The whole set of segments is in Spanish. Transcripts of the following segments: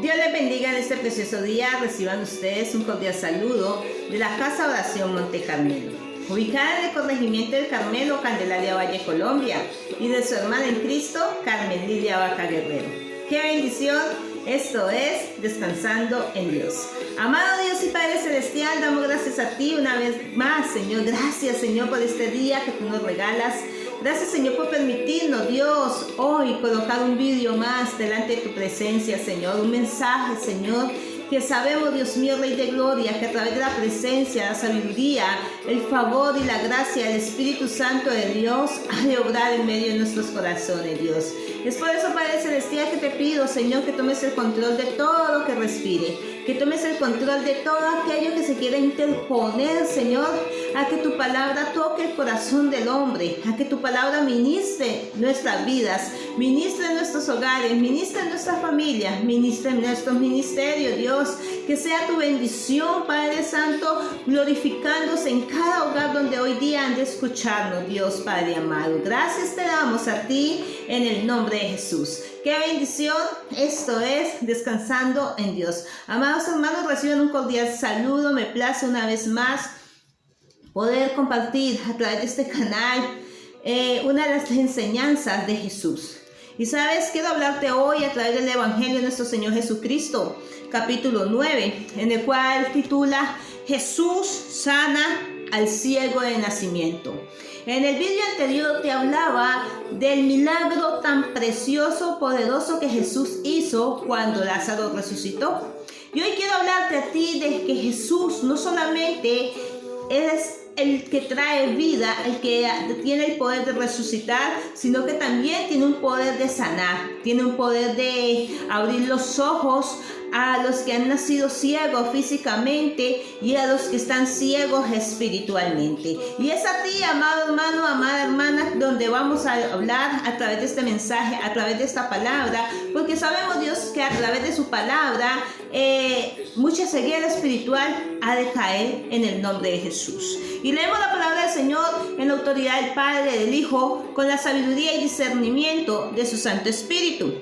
Dios les bendiga en este precioso día. Reciban ustedes un cordial saludo de la Casa Oración Monte Carmelo, ubicada en el corregimiento del Carmelo, Candelaria Valle, Colombia, y de su hermana en Cristo, Carmen Lilia Vaca Guerrero. ¡Qué bendición! Esto es Descansando en Dios. Amado Dios y Padre Celestial, damos gracias a ti una vez más, Señor. Gracias, Señor, por este día que tú nos regalas. Gracias, Señor, por permitirnos, Dios, hoy colocar un vídeo más delante de tu presencia, Señor. Un mensaje, Señor, que sabemos, Dios mío, Rey de Gloria, que a través de la presencia, la sabiduría, el favor y la gracia del Espíritu Santo de Dios ha de obrar en medio de nuestros corazones, Dios. Es por eso, Padre Celestial, que te pido, Señor, que tomes el control de todo lo que respire, que tomes el control de todo aquello que se quiera interponer, Señor, a que tu palabra toque el corazón del hombre, a que tu palabra ministre nuestras vidas, ministre nuestros hogares, ministre nuestras familias, ministre nuestros ministerios, Dios. Que sea tu bendición, Padre Santo, glorificándose en cada hogar donde hoy día han de escucharnos, Dios Padre amado. Gracias te damos a ti en el nombre de Jesús. ¡Qué bendición! Esto es Descansando en Dios. Amados hermanos, reciban un cordial saludo. Me place una vez más poder compartir a través de este canal una de las enseñanzas de Jesús. Y sabes, quiero hablarte hoy a través del Evangelio de nuestro Señor Jesucristo, capítulo 9, en el cual titula Jesús sana al ciego de nacimiento. En el vídeo anterior te hablaba del milagro tan precioso, poderoso que Jesús hizo cuando Lázaro resucitó. Y hoy quiero hablarte a ti de que Jesús no solamente es el que trae vida, el que tiene el poder de resucitar, sino que también tiene un poder de sanar, tiene un poder de abrir los ojos a los que han nacido ciegos físicamente y a los que están ciegos espiritualmente. Y es a ti, amado hermano, amada hermana, donde vamos a hablar a través de este mensaje, a través de esta palabra, porque sabemos, Dios, que a través de su palabra mucha ceguera espiritual ha de caer en el nombre de Jesús. Y leemos la palabra del Señor en la autoridad del Padre, del Hijo, con la sabiduría y discernimiento de su Santo Espíritu.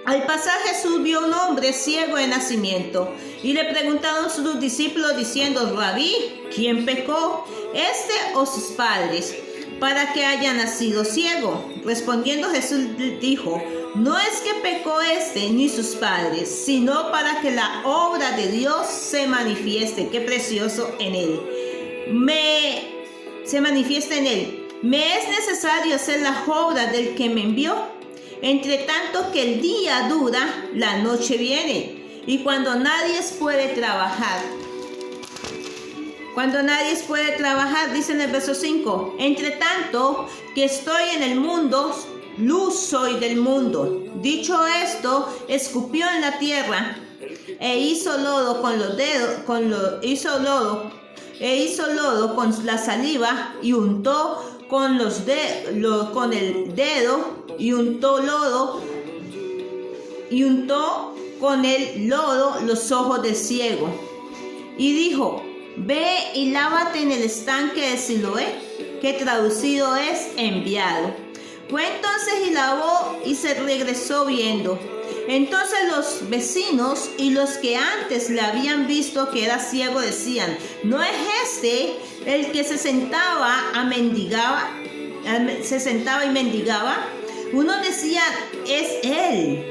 Al pasar Jesús vio a un hombre ciego de nacimiento y le preguntaron sus discípulos diciendo: Rabí, ¿quién pecó, este o sus padres, para que haya nacido ciego? Respondiendo Jesús dijo: no es que pecó este ni sus padres, sino para que la obra de Dios se manifieste. Qué precioso en él. Se manifiesta en él. Me es necesario hacer las obras del que me envió. Entre tanto que el día dura, la noche viene. Y cuando nadie puede trabajar, dice en el verso 5, entre tanto que estoy en el mundo, luz soy del mundo. Dicho esto, escupió en la tierra e hizo lodo con los dedos, hizo lodo con la saliva y untó con el dedo y untó con el lodo los ojos del ciego. Y dijo: ve y lávate en el estanque de Siloé, que traducido es enviado. Fue entonces y lavó y se regresó viendo. Entonces los vecinos y los que antes le habían visto que era ciego decían: ¿no es este el que se sentaba y mendigaba? Uno decía: es él.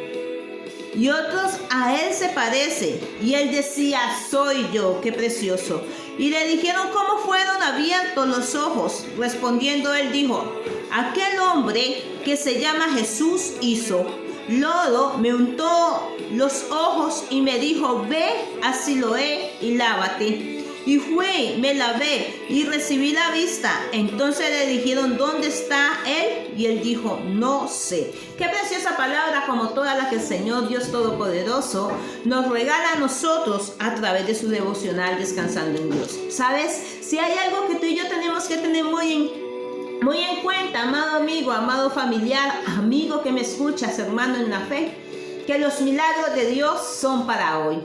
Y otros: a él se parece. Y él decía: soy yo. Qué precioso. Y le dijeron: ¿cómo fueron abiertos los ojos? Respondiendo él dijo: aquel hombre que se llama Jesús hizo lodo, me untó los ojos y me dijo: ve a Siloé y lávate. Y fui, me lavé y recibí la vista. Entonces le dijeron: ¿dónde está él? Y él dijo: no sé. Qué preciosa palabra, como toda la que el Señor Dios Todopoderoso nos regala a nosotros a través de su devocional Descansando en Dios. ¿Sabes? Si hay algo que tú y yo tenemos que tener muy en cuenta, amado amigo, amado familiar, amigo que me escuchas, hermano en la fe, que los milagros de Dios son para hoy.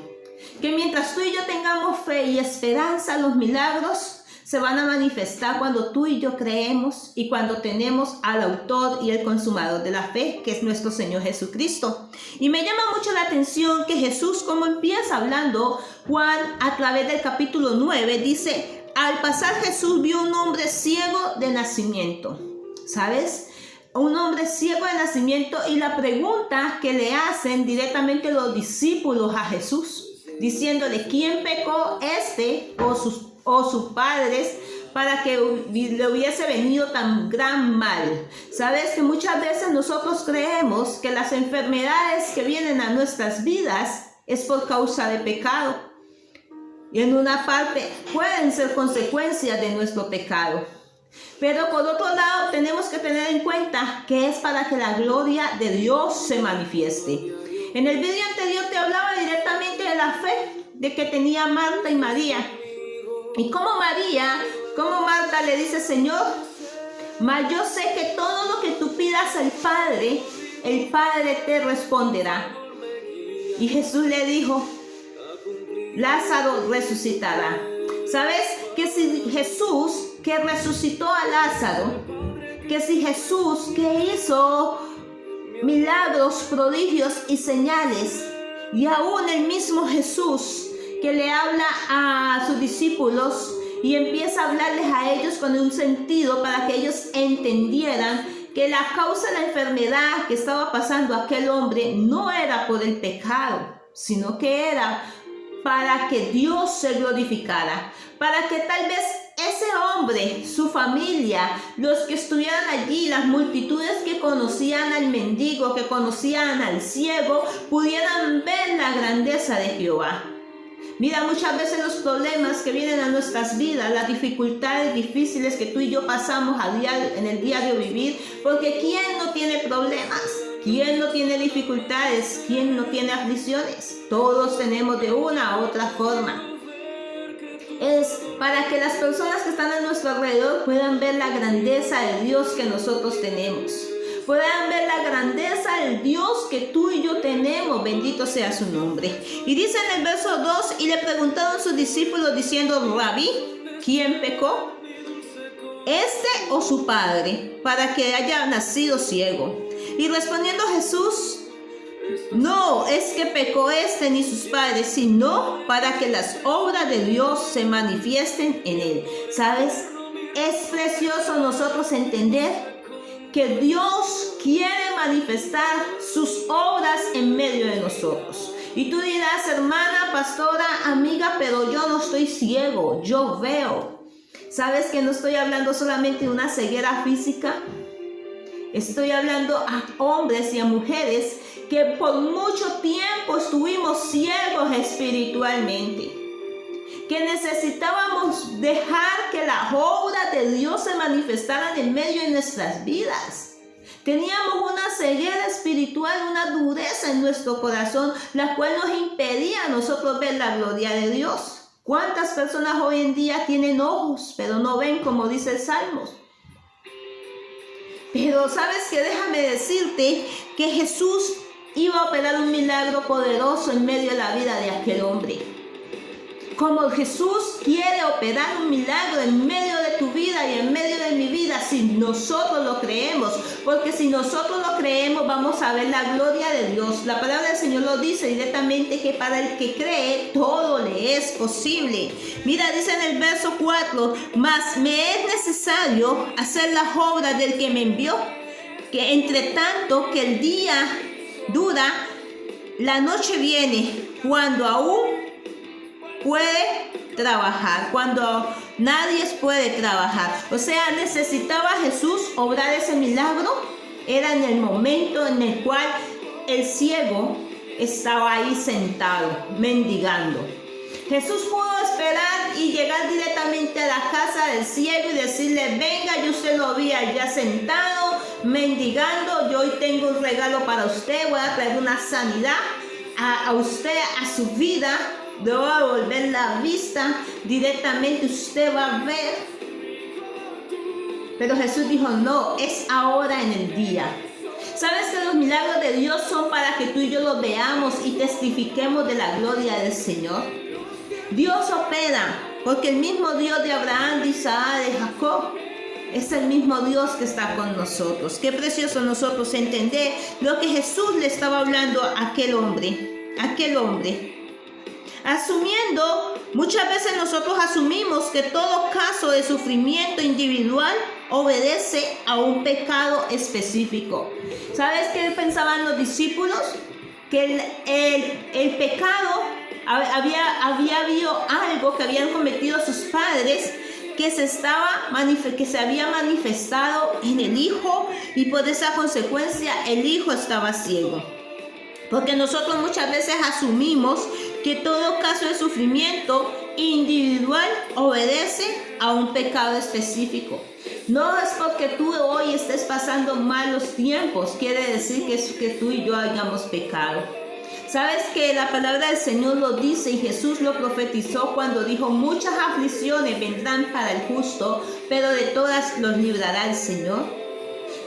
Que mientras tú y yo tengamos fe y esperanza, los milagros se van a manifestar cuando tú y yo creemos y cuando tenemos al autor y el consumador de la fe, que es nuestro Señor Jesucristo. Y me llama mucho la atención que Jesús, como empieza hablando Juan a través del capítulo 9, dice: al pasar Jesús vio un hombre ciego de nacimiento. ¿Sabes? Un hombre ciego de nacimiento, y la pregunta que le hacen directamente los discípulos a Jesús, diciéndole: ¿quién pecó, este o sus padres, para que le hubiese venido tan gran mal? Sabes que muchas veces nosotros creemos que las enfermedades que vienen a nuestras vidas es por causa de pecado, y en una parte pueden ser consecuencias de nuestro pecado. Pero por otro lado tenemos que tener en cuenta que es para que la gloria de Dios se manifieste. En el video anterior te hablaba directamente de la fe de que tenía Marta y María. Y como Marta le dice: Señor, mas yo sé que todo lo que tú pidas al Padre, el Padre te responderá. Y Jesús le dijo: Lázaro resucitará. ¿Sabes? Que si Jesús, que resucitó a Lázaro, que si Jesús, que hizo milagros, prodigios y señales, y aún el mismo Jesús que le habla a sus discípulos y empieza a hablarles a ellos con un sentido para que ellos entendieran que la causa de la enfermedad que estaba pasando aquel hombre no era por el pecado, sino que era para que Dios se glorificara, para que tal vez ese hombre, su familia, los que estuvieran allí, las multitudes que conocían al mendigo, que conocían al ciego, pudieran ver la grandeza de Jehová. Mira, muchas veces los problemas que vienen a nuestras vidas, las dificultades difíciles que tú y yo pasamos en el diario vivir, porque ¿quién no tiene problemas? ¿Quién no tiene dificultades? ¿Quién no tiene aflicciones? Todos tenemos de una u otra forma. Es para que las personas que están a nuestro alrededor puedan ver la grandeza de Dios que nosotros tenemos. Puedan ver la grandeza del Dios que tú y yo tenemos. Bendito sea su nombre. Y dice en el verso 2: y le preguntaron sus discípulos diciendo: Rabí, ¿quién pecó? ¿Este o su padre, para que haya nacido ciego? Y respondiendo Jesús: no es que pecó este ni sus padres, sino para que las obras de Dios se manifiesten en él. ¿Sabes? Es precioso nosotros entender que Dios quiere manifestar sus obras en medio de nosotros. Y tú dirás: hermana, pastora, amiga, pero yo no estoy ciego, yo veo. ¿Sabes que no estoy hablando solamente de una ceguera física? Estoy hablando a hombres y a mujeres que por mucho tiempo estuvimos ciegos espiritualmente, que necesitábamos dejar que las obras de Dios se manifestaran en medio de nuestras vidas. Teníamos una ceguera espiritual, una dureza en nuestro corazón, la cual nos impedía a nosotros ver la gloria de Dios. ¿Cuántas personas hoy en día tienen ojos, pero no ven, como dice el Salmo? Pero sabes que déjame decirte que Jesús iba a operar un milagro poderoso en medio de la vida de aquel hombre. Como Jesús quiere operar un milagro en medio de tu vida y en medio de mi vida, si nosotros lo creemos. Porque si nosotros lo creemos, vamos a ver la gloria de Dios. La palabra del Señor lo dice directamente, que para el que cree, todo le es posible. Mira, dice en el verso 4: mas me es necesario hacer las obras del que me envió, que entre tanto que el día dura, la noche viene, cuando aún puede trabajar, cuando nadie puede trabajar. O sea, necesitaba Jesús obrar ese milagro. Era en el momento en el cual el ciego estaba ahí sentado, mendigando. Jesús pudo esperar y llegar directamente a la casa del ciego y decirle: venga, yo usted lo vi allá sentado, mendigando, yo hoy tengo un regalo para usted, voy a traer una sanidad a usted, a su vida. Le voy a volver la vista, directamente usted va a ver. Pero Jesús dijo: no, es ahora en el día. ¿Sabes que los milagros de Dios son para que tú y yo los veamos y testifiquemos de la gloria del Señor? Dios opera porque el mismo Dios de Abraham, de Isaac, de Jacob, es el mismo Dios que está con nosotros. Qué precioso nosotros entender lo que Jesús le estaba hablando a aquel hombre. Asumiendo, muchas veces nosotros asumimos que todo caso de sufrimiento individual obedece a un pecado específico. ¿Sabes qué pensaban los discípulos? Que el pecado, había habido algo que habían cometido sus padres que se había manifestado en el hijo, y por esa consecuencia el hijo estaba ciego. Porque nosotros muchas veces asumimos que todo caso de sufrimiento individual obedece a un pecado específico. No es porque tú hoy estés pasando malos tiempos, quiere decir que tú y yo hayamos pecado. Sabes que la palabra del Señor lo dice, y Jesús lo profetizó cuando dijo: muchas aflicciones vendrán para el justo, pero de todas los librará el Señor.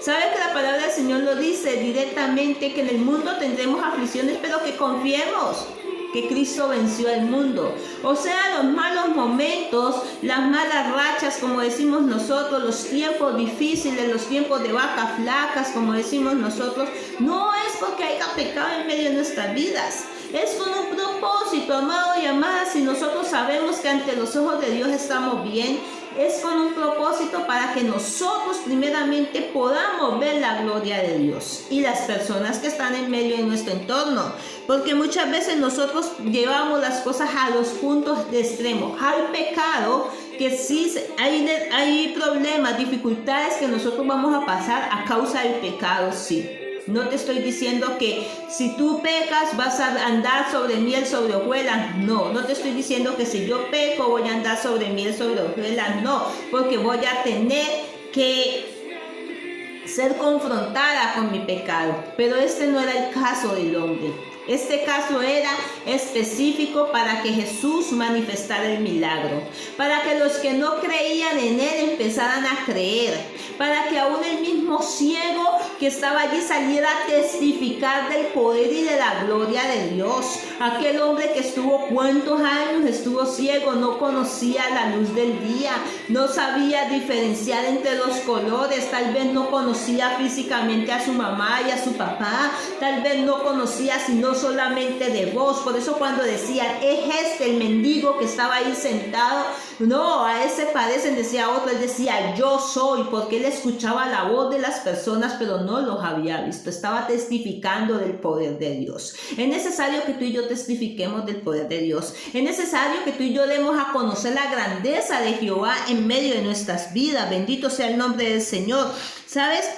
¿Sabes que la palabra del Señor lo dice directamente, que en el mundo tendremos aflicciones, pero que confiemos que Cristo venció al mundo? O sea, los malos momentos, las malas rachas, como decimos nosotros, los tiempos difíciles, los tiempos de vacas flacas, como decimos nosotros, no es porque haya pecado en medio de nuestras vidas. Es con un propósito, amado y amada. Si nosotros sabemos que ante los ojos de Dios estamos bien, es con un propósito para que nosotros primeramente podamos ver la gloria de Dios y las personas que están en medio de nuestro entorno. Porque muchas veces nosotros llevamos las cosas a los puntos de extremo. Hay pecado que sí, hay problemas, dificultades que nosotros vamos a pasar a causa del pecado, sí. No te estoy diciendo que si tú pecas vas a andar sobre miel, sobre hojuelas. No te estoy diciendo que si yo peco voy a andar sobre miel, sobre hojuelas. No, porque voy a tener que ser confrontada con mi pecado. Pero este no era el caso del hombre. Este caso era específico para que Jesús manifestara el milagro, para que los que no creían en Él empezaran a creer, para que aún el mismo ciego que estaba allí saliera a testificar del poder y de la gloria de Dios. Aquel hombre que estuvo cuántos años estuvo ciego, no conocía la luz del día, no sabía diferenciar entre los colores, tal vez no conocía físicamente a su mamá y a su papá, tal vez no conocía sino solamente de voz. Por eso cuando decían: es este el mendigo que estaba ahí sentado, no, a ese parecen, decía otro. Él decía: yo soy, porque él escuchaba la voz de las personas, pero no los había visto. Estaba testificando del poder de Dios. Es necesario que tú y yo testifiquemos del poder de Dios. Es necesario que tú y yo demos a conocer la grandeza de Jehová en medio de nuestras vidas. Bendito sea el nombre del Señor. ¿Sabes?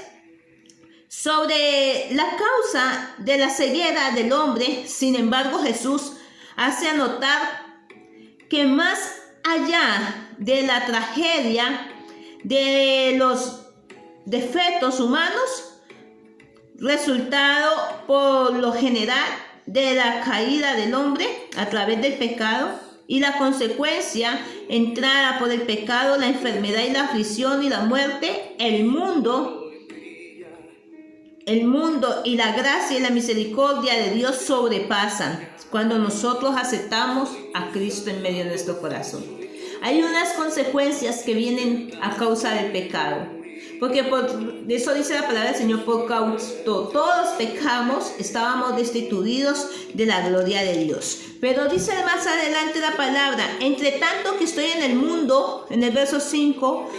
Sobre la causa de la ceguera del hombre, sin embargo, Jesús hace anotar que más allá de la tragedia de los defectos humanos, resultado por lo general de la caída del hombre a través del pecado y la consecuencia entrada por el pecado, la enfermedad y la aflicción y la muerte, el mundo y la gracia y la misericordia de Dios sobrepasan cuando nosotros aceptamos a Cristo en medio de nuestro corazón. Hay unas consecuencias que vienen a causa del pecado, porque por eso dice la palabra del Señor: por causa todos pecamos, estábamos destituidos de la gloria de Dios. Pero dice más adelante la palabra: entre tanto que estoy en el mundo, en el verso 5,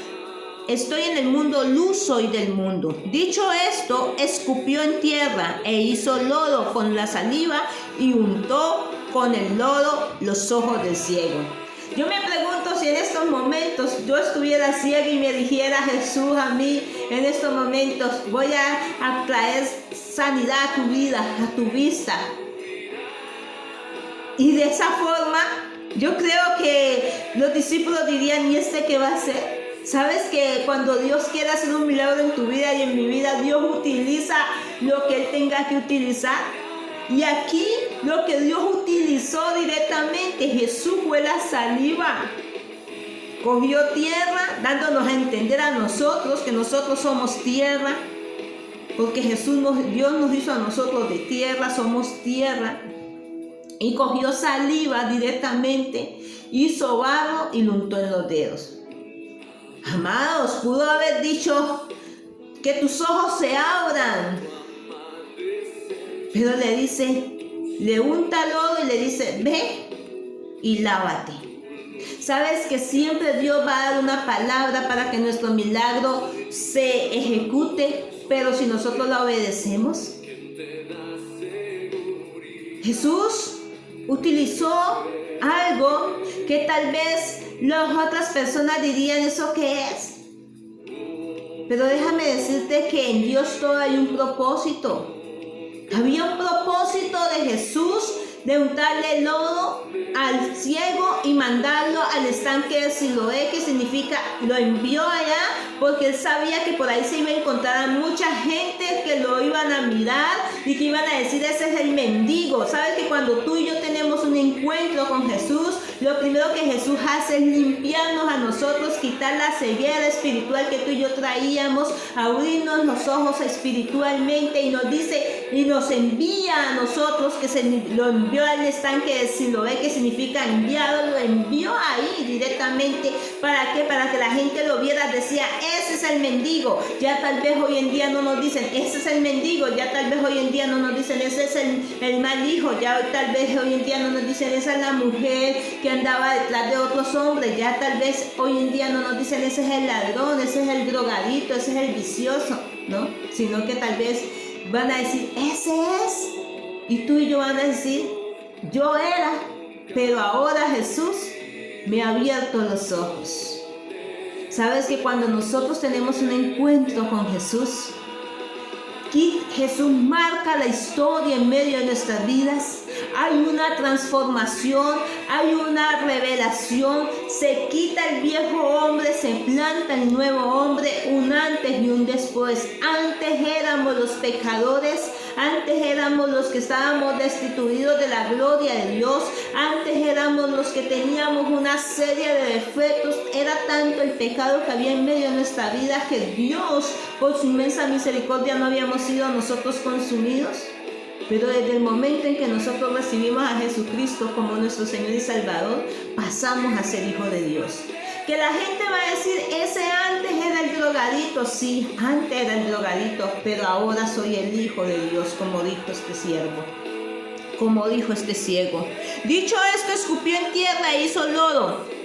estoy en el mundo, luz soy del mundo. Dicho esto, escupió en tierra e hizo lodo con la saliva y untó con el lodo los ojos del ciego. Yo me pregunto si en estos momentos yo estuviera ciega y me dijera Jesús a mí en estos momentos: voy a traer sanidad a tu vida, a tu vista. Y de esa forma yo creo que los discípulos dirían: ¿y este qué va a hacer? ¿Sabes que cuando Dios quiere hacer un milagro en tu vida y en mi vida, Dios utiliza lo que Él tenga que utilizar? Y aquí lo que Dios utilizó directamente, Jesús, fue la saliva. Cogió tierra, dándonos a entender a nosotros que nosotros somos tierra, porque Dios nos hizo a nosotros de tierra, somos tierra. y cogió saliva directamente, hizo barro y lo untó en los dedos. Amados, pudo haber dicho que tus ojos se abran, pero le dice, le unta lodo y le dice, ve y lávate. Sabes que siempre Dios va a dar una palabra para que nuestro milagro se ejecute, pero si nosotros la obedecemos. Jesús utilizó algo que tal vez las otras personas dirían, ¿eso qué es? Pero déjame decirte que en Dios todo hay un propósito. Había un propósito de Jesús de untarle lodo al ciego y mandarlo al estanque de Siloé, que significa, lo envió allá porque él sabía que por ahí se iba a encontrar a mucha gente que lo iban a mirar y que iban a decir, ese es el mendigo. Sabes que cuando tú y yo tenemos un encuentro con Jesús, lo primero que Jesús hace es limpiarnos a nosotros, quitar la ceguera espiritual que tú y yo traíamos, abrirnos los ojos espiritualmente, y nos dice y nos envía a nosotros, que se lo envió al estanque de Siloé, que significa enviado, lo envió ahí directamente. ¿Para qué? Para que la gente lo viera, decía, ese es el mendigo. Ya tal vez hoy en día no nos dicen, ese es el mendigo. Ya tal vez hoy en día no nos dicen, ese es el mal hijo. Ya tal vez hoy en día no nos dicen, esa es la mujer que andaba detrás de otros hombres. Ya tal vez hoy en día no nos dicen, ese es el ladrón, ese es el drogadito, ese es el vicioso, ¿no? Sino que tal vez van a decir, ese es. Y tú y yo van a decir, yo era, pero ahora Jesús me ha abierto los ojos. Sabes que cuando nosotros tenemos un encuentro con Jesús, Jesús marca la historia en medio de nuestras vidas. Hay una transformación, hay una revelación. Se quita el viejo hombre, se planta el nuevo hombre, un antes y un después. Antes éramos los pecadores, antes éramos los que estábamos destituidos de la gloria de Dios, antes éramos los que teníamos una serie de defectos. Era tanto el pecado que había en medio de nuestra vida que Dios, por su inmensa misericordia, no habíamos sido nosotros consumidos. Pero desde el momento en que nosotros recibimos a Jesucristo como nuestro Señor y Salvador, pasamos a ser hijos de Dios. Que la gente va a decir, ese antes era el drogadito. Sí, antes era el drogadito, pero ahora soy el hijo de Dios, como dijo este siervo, como dijo este ciego. Dicho esto, escupió en tierra e hizo lodo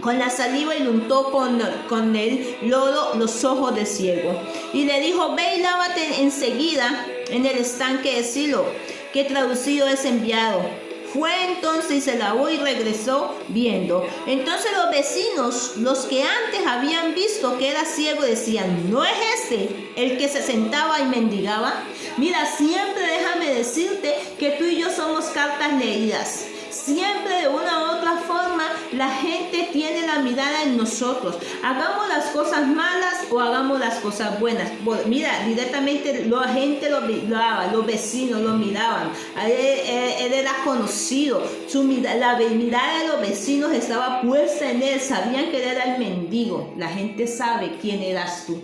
con la saliva y lo untó con el lodo los ojos del ciego. Y le dijo, ve y lávate enseguida en el estanque de Silo, que traducido es enviado. Fue entonces y se lavó y regresó viendo. Entonces los vecinos, los que antes habían visto que era ciego, decían, ¿no es este el que se sentaba y mendigaba? Mira, siempre déjame decirte que tú y yo somos cartas leídas. Siempre de una u otra forma la gente tiene la mirada en nosotros. Hagamos las cosas malas o hagamos las cosas buenas. Mira, directamente la gente lo miraba, los vecinos lo miraban. Él era conocido. La mirada de los vecinos estaba puesta en él. Sabían que él era el mendigo. La gente sabe quién eras tú.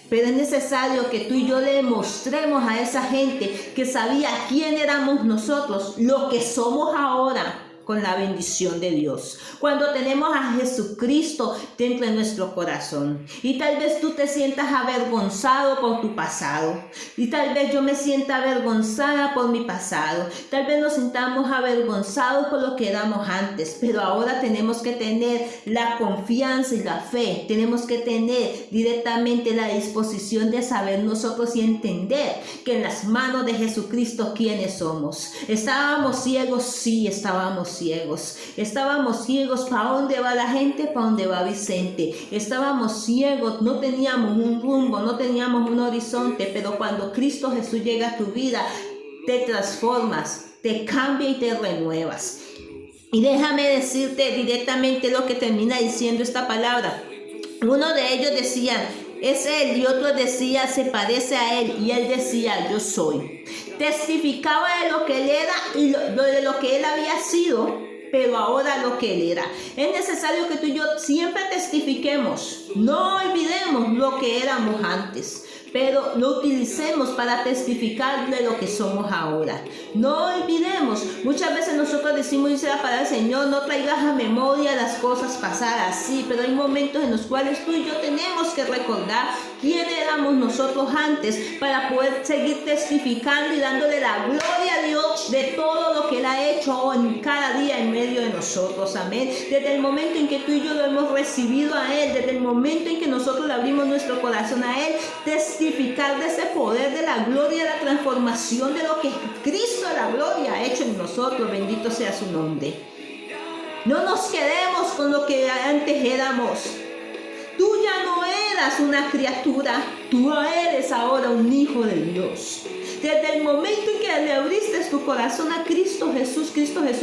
Pero es necesario que tú y yo le demostremos a esa gente que sabía quién éramos nosotros, lo que somos ahora, con la bendición de Dios. Cuando tenemos a Jesucristo dentro de nuestro corazón. Y tal vez tú te sientas avergonzado por tu pasado. Y tal vez yo me sienta avergonzada por mi pasado. Tal vez nos sintamos avergonzados por lo que éramos antes. Pero ahora tenemos que tener la confianza y la fe. Tenemos que tener directamente la disposición de saber nosotros y entender que en las manos de Jesucristo, ¿quiénes somos? ¿Estábamos ciegos? Sí, estábamos ciegos. Estábamos ciegos. ¿Para dónde va la gente? ¿Para dónde va Vicente? Estábamos ciegos, no teníamos un rumbo, no teníamos un horizonte, pero cuando Cristo Jesús llega a tu vida, te transformas, te cambia y te renuevas. Y déjame decirte directamente lo que termina diciendo esta palabra. Uno de ellos decía, es él, y otro decía, se parece a él, y él decía, yo soy. Testificaba de lo que él era y de lo que él había sido, pero ahora lo que él era. Es necesario que tú y yo siempre testifiquemos, no olvidemos lo que éramos antes, pero lo utilicemos para testificar de lo que somos ahora. No olvidemos olvidemos. Muchas veces nosotros decimos, dice la palabra del Señor, no traigas a memoria las cosas pasadas. Sí, pero hay momentos en los cuales tú y yo tenemos que recordar quién éramos nosotros antes para poder seguir testificando y dándole la gloria a Dios de todo lo que Él ha hecho en cada día en medio de nosotros. Amén. Desde el momento en que tú y yo lo hemos recibido a Él, desde el momento en que nosotros le abrimos nuestro corazón a Él, testificar de ese poder, de la gloria, de la transformación, de lo que Cristo, la gloria, ha hecho en nosotros. Bendito sea su nombre. No nos quedemos con lo que antes éramos. Tú ya no eras una criatura, tú eres ahora un hijo de Dios. Desde el momento en que le abriste tu corazón a Cristo Jesús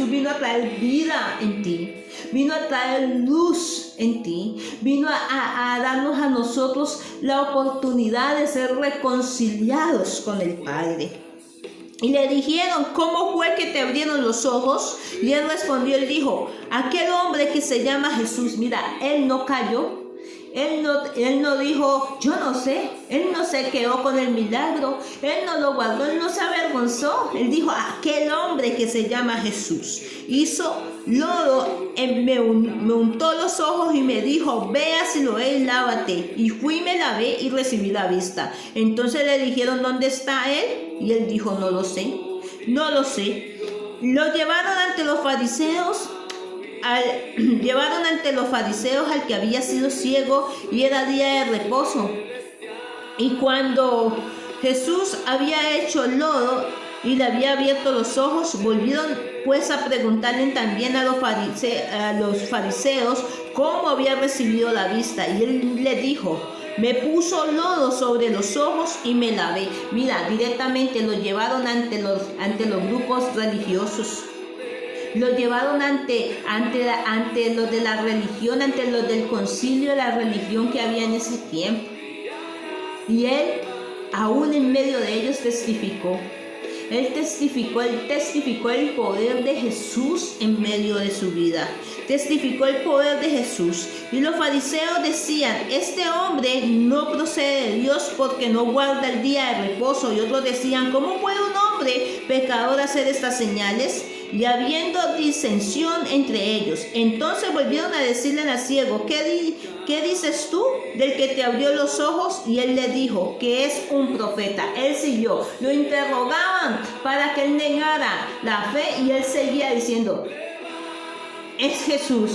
vino a traer vida en ti, vino a traer luz en ti, vino a darnos a nosotros la oportunidad de ser reconciliados con el Padre. Y le dijeron, ¿cómo fue que te abrieron los ojos? Y él respondió, él dijo, aquel hombre que se llama Jesús. Mira, él no cayó. Él no dijo, yo no sé. Él no se quedó con el milagro. Él no lo guardó, él no se avergonzó. Él dijo, aquel hombre que se llama Jesús hizo lodo, me untó los ojos y me dijo, ve a Siloé y lávate. Y fui, me lavé y recibí la vista. Entonces le dijeron, ¿dónde está él? Y él dijo, no lo sé, no lo sé. Lo llevaron ante los fariseos. Llevaron ante los fariseos al que había sido ciego y era día de reposo. Y cuando Jesús había hecho lodo y le había abierto los ojos, volvieron pues a preguntarle también a los fariseos cómo había recibido la vista. Y él le dijo, me puso lodo sobre los ojos y me lavé. Mira, directamente lo llevaron ante los grupos religiosos. Lo llevaron ante los de la religión, ante los del concilio de la religión que había en ese tiempo. Y él, aún en medio de ellos, testificó. Él testificó el poder de Jesús en medio de su vida. Testificó el poder de Jesús. Y los fariseos decían, este hombre no procede de Dios porque no guarda el día de reposo. Y otros decían, ¿cómo puede un hombre pecador hacer estas señales? Y habiendo disensión entre ellos, entonces volvieron a decirle al ciego, ¿qué dices tú del que te abrió los ojos? Y él le dijo que es un profeta. Él siguió, lo interrogaban para que él negara la fe y él seguía diciendo, es Jesús,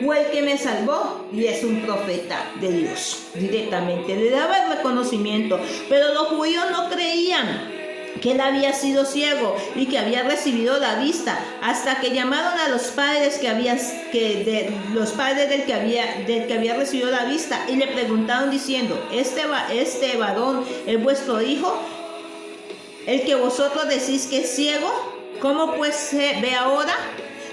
fue el que me salvó y es un profeta de Dios. Directamente le daba el reconocimiento, pero los judíos no creían que él había sido ciego y que había recibido la vista, hasta que llamaron a los padres del que había recibido la vista y le preguntaron diciendo, este varón es vuestro hijo, el que vosotros decís que es ciego, ¿cómo pues se ve ahora?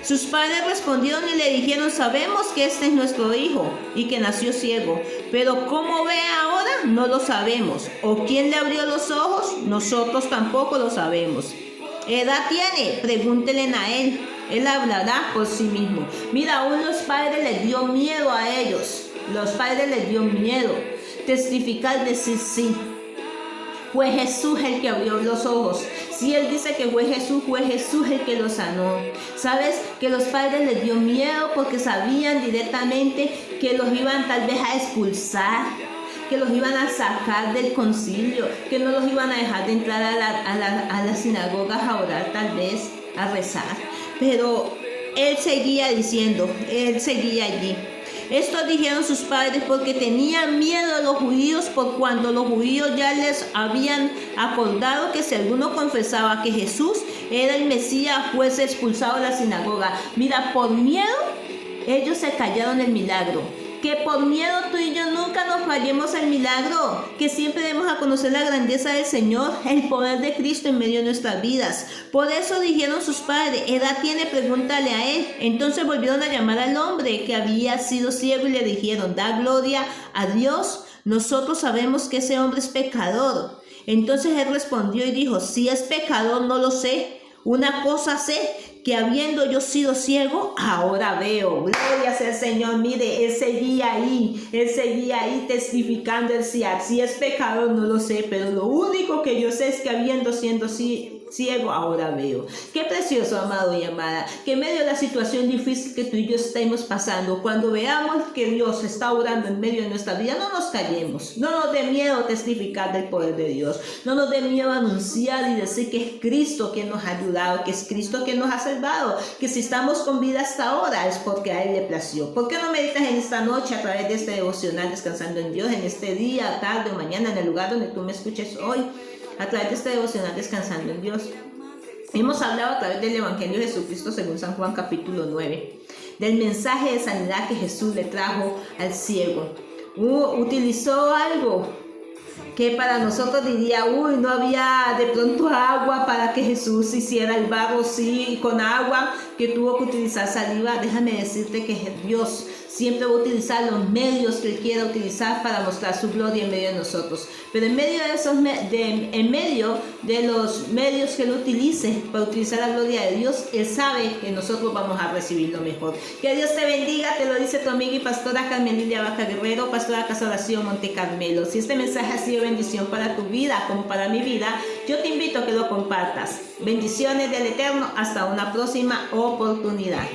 Sus padres respondieron y le dijeron, sabemos que este es nuestro hijo y que nació ciego, pero ¿cómo ve ahora? No lo sabemos. ¿O quién le abrió los ojos? Nosotros tampoco lo sabemos. ¿Qué edad tiene? Pregúntenle a él. Él hablará por sí mismo. Mira, aún los padres les dio miedo a ellos. Los padres les dio miedo testificar, decir sí. Fue Jesús el que abrió los ojos. Si él dice que fue Jesús el que lo sanó. ¿Sabes? Que los padres les dio miedo porque sabían directamente que los iban tal vez a expulsar, que los iban a sacar del concilio, que no los iban a dejar de entrar a las sinagogas a orar, tal vez a rezar. Pero él seguía diciendo, él seguía allí. Esto dijeron sus padres porque tenían miedo a los judíos, por cuando los judíos ya les habían acordado que si alguno confesaba que Jesús era el Mesías, fuese expulsado de la sinagoga. Mira, por miedo ellos se callaron el milagro. Que por miedo tú y yo nunca nos fallemos el milagro, que siempre debemos a conocer la grandeza del Señor, el poder de Cristo en medio de nuestras vidas. Por eso dijeron sus padres, ¿edad tiene? Pregúntale a él. Entonces volvieron a llamar al hombre que había sido ciego y le dijeron, da gloria a Dios, nosotros sabemos que ese hombre es pecador. Entonces él respondió y dijo, si es pecador no lo sé, una cosa sé, que habiendo yo sido ciego, ahora veo. Gloria sea el Señor. Mire, él seguía ahí testificando. Él decía, si es pecador no lo sé, pero lo único que yo sé es que habiendo sido ciego, ahora veo. Qué precioso, amado y amada, que en medio de la situación difícil que tú y yo estemos pasando, cuando veamos que Dios está obrando en medio de nuestra vida, no nos callemos, no nos dé miedo testificar del poder de Dios, no nos dé miedo anunciar y decir que es Cristo quien nos ha ayudado, que es Cristo quien nos ha salvado, que si estamos con vida hasta ahora es porque a Él le plació. ¿Por qué no meditas en esta noche a través de este devocional Descansando en Dios, en este día, tarde o mañana, en el lugar donde tú me escuches hoy, a través de este devocional Descansando en Dios? Hemos hablado a través del Evangelio de Jesucristo según San Juan capítulo 9, del mensaje de sanidad que Jesús le trajo al ciego. Utilizó algo que para nosotros diría, no había de pronto agua para que Jesús hiciera el barro, sí, con agua, que tuvo que utilizar saliva. Déjame decirte que Dios siempre va a utilizar los medios que Él quiera utilizar para mostrar su gloria en medio de nosotros. Pero en medio de los medios que Él utilice para utilizar la gloria de Dios, Él sabe que nosotros vamos a recibir lo mejor. Que Dios te bendiga, te lo dice tu amiga y pastora Carmen Lilia Vaca Guerrero, pastora Casa Oración Monte Carmelo. Si este mensaje ha sido bendición para tu vida como para mi vida, yo te invito a que lo compartas. Bendiciones del Eterno, hasta una próxima oportunidad.